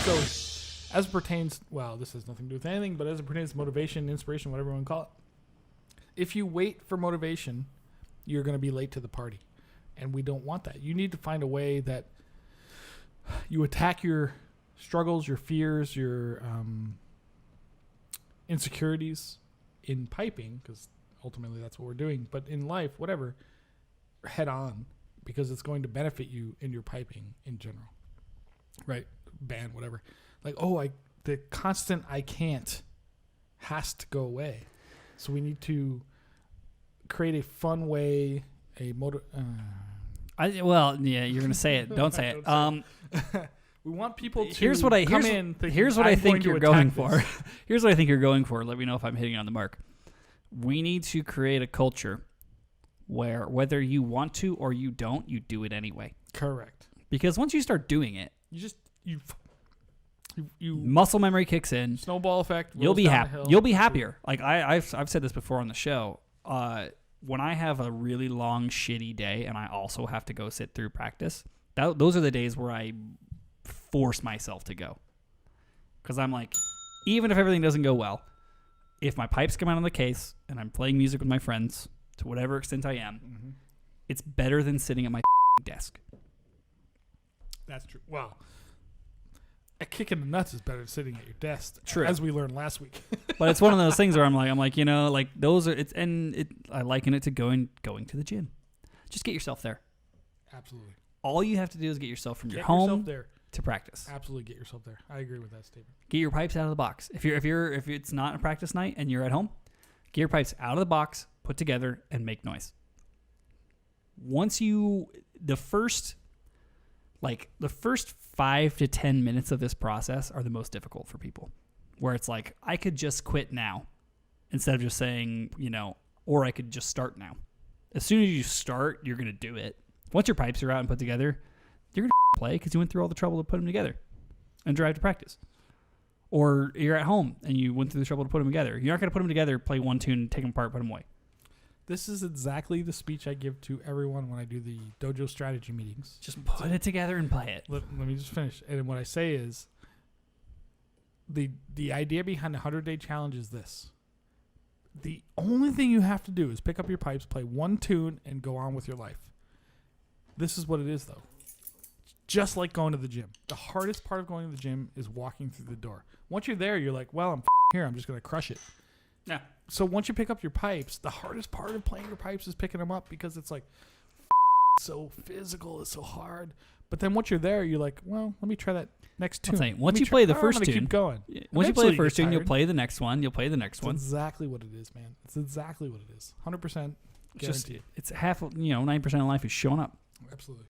So, as it pertains, well, this has nothing to do with anything, but as it pertains to motivation, inspiration, whatever you want to call it, if you wait for motivation, you're going to be late to the party. And we don't want that. You need to find a way that you attack your struggles, your fears, your insecurities in piping, because ultimately that's what we're doing. But in life, whatever, head on, because it's going to benefit you in your piping in general. Right? Band, whatever. Like, the constant I can't has to go away. So we need to create a fun way, you're gonna say it. Don't say it. We want people to here's what I think you're going for. Here's what I think you're going for. Let me know if I'm hitting on the mark. We need to create a culture where whether you want to or you don't, you do it anyway. Correct. Because once you start doing it, you muscle memory kicks in. Snowball effect. You'll be happy. You'll be happier. Like I've said this before on the show. When I have a really long shitty day and I also have to go sit through practice, those are the days where I force myself to go. Because I'm like, even if everything doesn't go well, if my pipes come out of the case and I'm playing music with my friends to whatever extent I am, it's better than sitting at my desk. That's true. Well, a kick in the nuts is better than sitting at your desk. True. As we learned last week. But it's one of those things where I'm like, those are, I liken it to going to the gym. Just get yourself there. Absolutely. All you have to do is get yourself from your home there to practice. Absolutely, get yourself there. I agree with that statement. Get your pipes out of the box. If it's not a practice night and you're at home, get your pipes out of the box, put together, and make noise. The first 5 to 10 minutes of this process are the most difficult for people, where it's like, I could just quit now instead of just saying, or I could just start now. As soon as you start, you're going to do it. Once your pipes are out and put together, you're going to play because you went through all the trouble to put them together and drive to practice. Or you're at home and you went through the trouble to put them together. You're not going to put them together, play one tune, take them apart, put them away. This is exactly the speech I give to everyone when I do the dojo strategy meetings. Just put it together and play it. Let me just finish. And what I say is, the idea behind the 100-day challenge is this. The only thing you have to do is pick up your pipes, play one tune, and go on with your life. This is what it is, though. Just like going to the gym. The hardest part of going to the gym is walking through the door. Once you're there, you're like, well, I'm here. I'm just going to crush it. Yeah. So once you pick up your pipes, the hardest part of playing your pipes is picking them up because it's like so physical. It's so hard. But then once you're there, you're like, well, let me try that next tune. Once you play the first tune, keep going. Once you play the first tune, you'll play the next one. You'll play the next one. That's exactly what it is, man. It's exactly what it is. 100% guaranteed. It's half, 9% of life is showing up. Absolutely.